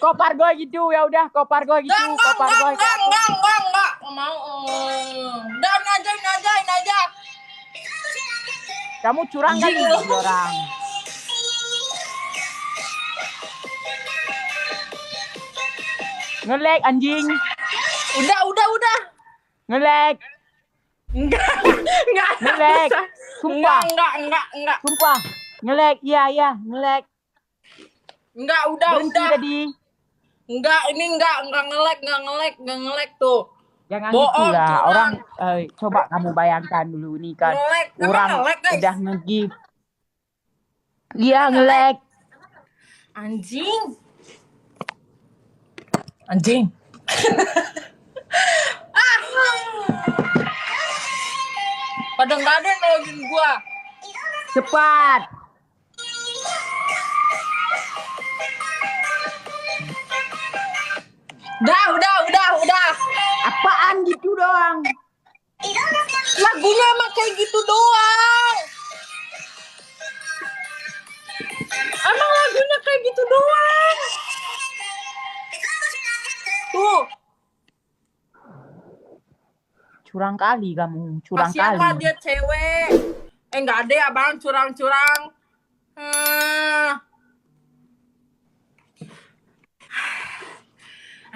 kopar gue gitu, ya udah kopar gue gitu, kopar gue. Enggak mau. Udah ini aja. Kamu curang kali jadi orang. Nge-lag anjing. Udah. Nge-lag. Enggak. Nge-lag. Sumpah. Enggak. Sumpah. Nge-lag. Iya, nge-lag. Enggak, udah. Tadi. Enggak nge-lag tuh. Jangan bohong, gitu lah. curang. Orang coba kamu bayangkan dulu nih kan. Nge-lag. Orang Nge-lag, guys. udah nge-give. Iya, nge-lag. Anjing. Pada nggak ada yang nolongin gua. Cepat. Udah. Apaan gitu doang? Lagunya emang kayak gitu doang. Tuh. Curang kali kamu, curang Kasian kali. dia cewek. Nggak ada ya bang, curang.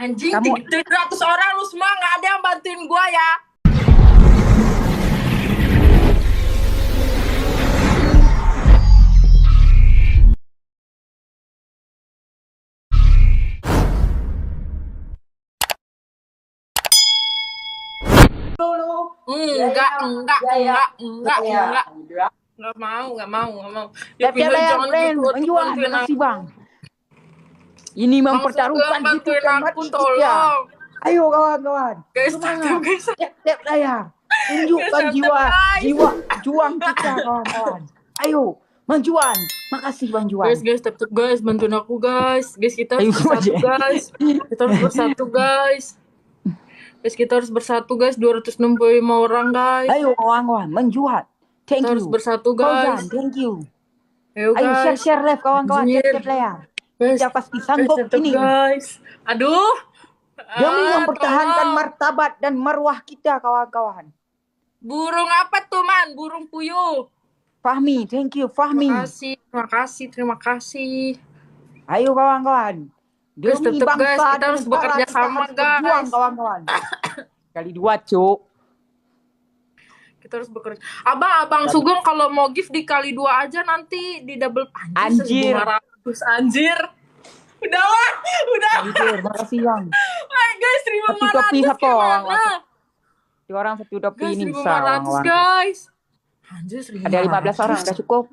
Anjing, Kamu... 300 orang lu semua nggak ada yang bantuin gua ya. Enggak mau. Jangan menjual, makasih bang. Ini mempertaruhkan gitu kan aku, tolong. Ayo kawan-kawan, Guys, tap layar, tunjukkan jiwa juang kita kawan-kawan. Ayo, Bang Juan, makasih Bang Juan. Guys, tap guys, bantuin aku guys. Guys, kita harus bersatu guys. Kita harus bersatu guys. 265 orang guys. Ayo kawan-kawan, menjual. Thank you. Harus bersatu guys. Thank you. Ayo share live kawan-kawan, tap layar. Kita pasti sanggup ini. Guys. Aduh. Demi mempertahankan martabat dan marwah kita kawan-kawan. Burung apa tuh man? Burung puyuh. Fahmi, thank you Fahmi. Terima kasih. Ayo kawan-kawan. Demi bangsa guys, kita harus bekerja sama guys. Kawan-kawan. Kali 2, Cuk. Kita harus bekerja. Abang Sugeng kalau mau gift dikali 2 aja nanti di double anjir. 1.500 anjir. Udah. Anjir, makasih Bang. Guys, 1.500 gimana? 1 orang 1 topi ini bisa. 1.500 guys. Anjir, 1.500. Ada 15 orang, udah cukup.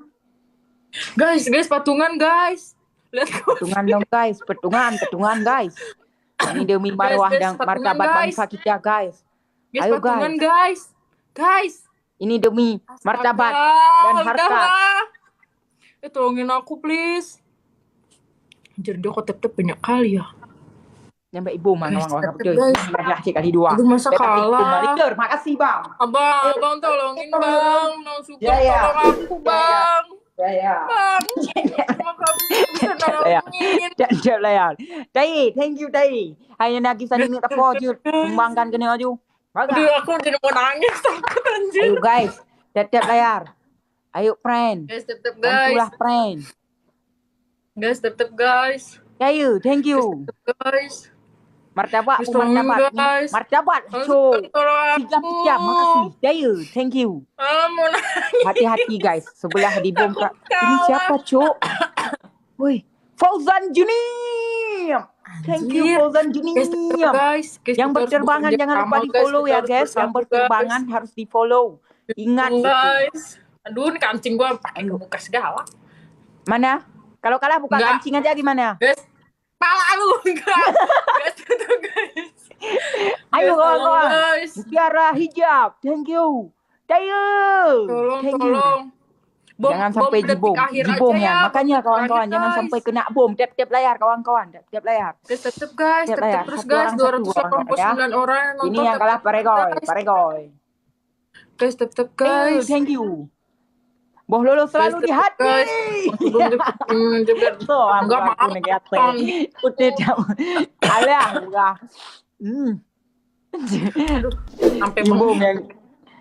Guys, patungan guys. Petungan dong guys, petungan guys. Ini demi marwah dan martabat bangsa kita guys. Ayo guys. Ini demi martabat dan harkat. Tolongin aku please. Anjir, dia kok tep banyak kali ya. Nyampe ibu mana lagi kali 2. Aduh, masa kalah. Makasih Bang. Abang tolongin Bang. Mau suka tolong aku Bang. Bang. Terima kasih. Jangan layar. Thank you. Hanya lagi tadi minta pojut. Sumbangkan ke Neoju. Aduh, aku jadi mau nangis takut anjir. Ayo guys, tap layar. Ayo friend. Guys, tap guys. Bantulah friend. Guys, tap guys. Ayo, thank you. Guys. Martabat. Guys. Martabat. So, 3 jam, makasih. Ayo, thank you. Mau nangis. Hati-hati guys, sebelah dibom. Ini siapa, Cuk? Woi, Fauzan Junim. Thank you Fauzan Junim. Guys, yang berterbangan jangan lupa di-follow ya guys. Yang berterbangan harus di-follow. Ingat guys. Aduh, ini kancing gua pakai ke muka segala. Mana? Kalau kalah buka kancing aja gimana? Guys, pala lu enggak. Guys. Ayo kawan-kawan. Mutiara hijab. Thank you. Tolong. Jangan sampai dibom ya. Makanya kawan-kawan jangan sampai kena bom. Tap layar kawan-kawan. Tap layar. Tetep guys. Tetep terus guys. 289 orang yang nonton. Ini yang kalah Paregoy. Guys, tetep guys. Thank you. Boh lolo selalu di hati. Guys, juga Tuh, enggak aku maaf. negate. Udah jam. Alah, enggak. Sampai Ibom yang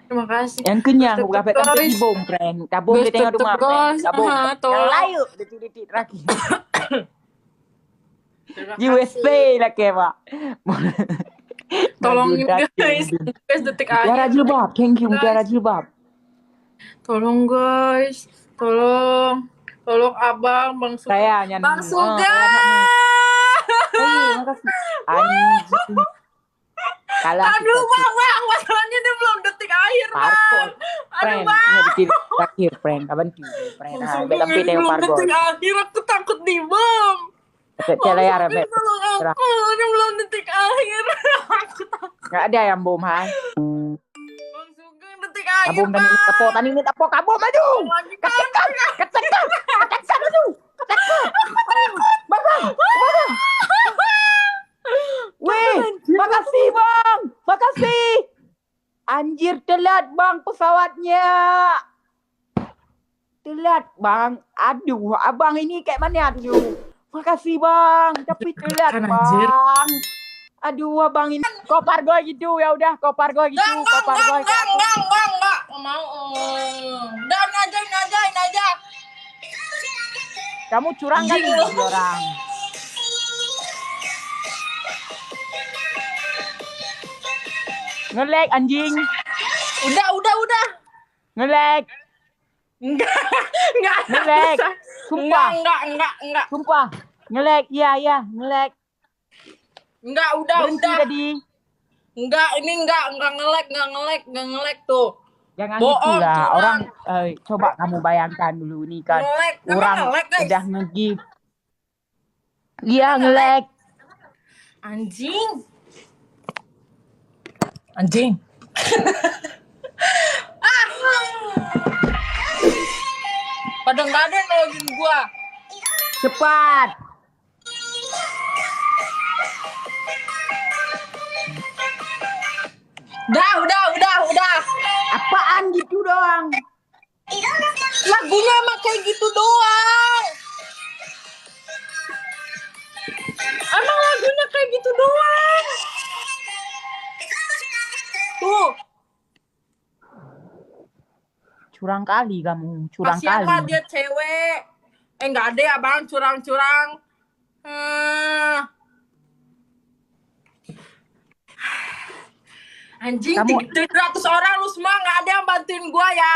terima kasih. yang kenyang Guys, bukan tetep, kan guys. ibom friend. Kabung Guys, dia tengok tetep, rumah friend. guys. Kabung. Aha, Yang tolong. layu detik-detik lagi. Terima USA kasih. lah kewa. Tolongin guys. Guys, detik Mutiara akhir. jilbab, thank you Guys. Mutiara jilbab. Tolong guys. Tolong abang, Bang Suga. Saya nyanyi. Bang Suga. Makasih. Anjing. Kalah Aduh, bang, masalahnya dia belum detik akhir, bang. Aduh, friend, bang. ini detik terakhir, friend. Kapan tuh, friend? Belam pita yang belum pargo. detik akhir, aku takut di bom. Celayar, Tolong aku, ini belum detik akhir. Aku takut. Nggak ada yang bom, hai. Bang Suga detik akhir, Kabum tadi ini tepok, kabum, aduh. Ketekan, aduh. Ketekan. Bang. Weh, makasih bang, makasih. Anjir telat bang pesawatnya. Telat bang, aduh abang ini kayak mana aduh. Makasih bang, tapi telat bang. Aduh abang ini kopar gue gitu ya udah kopar gue gitu, kopar gue. Enggak mau. Udah najain aja. Kamu curang kali orang. Nge-lag anjing. Udah. Nge-lag. Enggak. Nge-lag. Sumpah. Enggak. Sumpah. Nge-lag. Iya, nge-lag. Enggak, udah. Tadi. Enggak nge-lag tuh. Jangan Bohong, gitulah. curang. Orang coba kamu bayangkan dulu nih kan. Nge-lag. Memang Orang nge-lag, guys. udah nge-give. Iya, nge-lag. Anjing. Pada nggak ada yang nolongin gua. Cepat. Udah. Apaan gitu doang? Lagunya emang kayak gitu doang. Emang lagunya kayak gitu doang. Tuh. Curang kali kamu, curang Kasian kali. mah dia cewek. Nggak ada ya bang, curang. Anjing, Kamu- 300 orang lu semua nggak ada yang bantuin gua ya.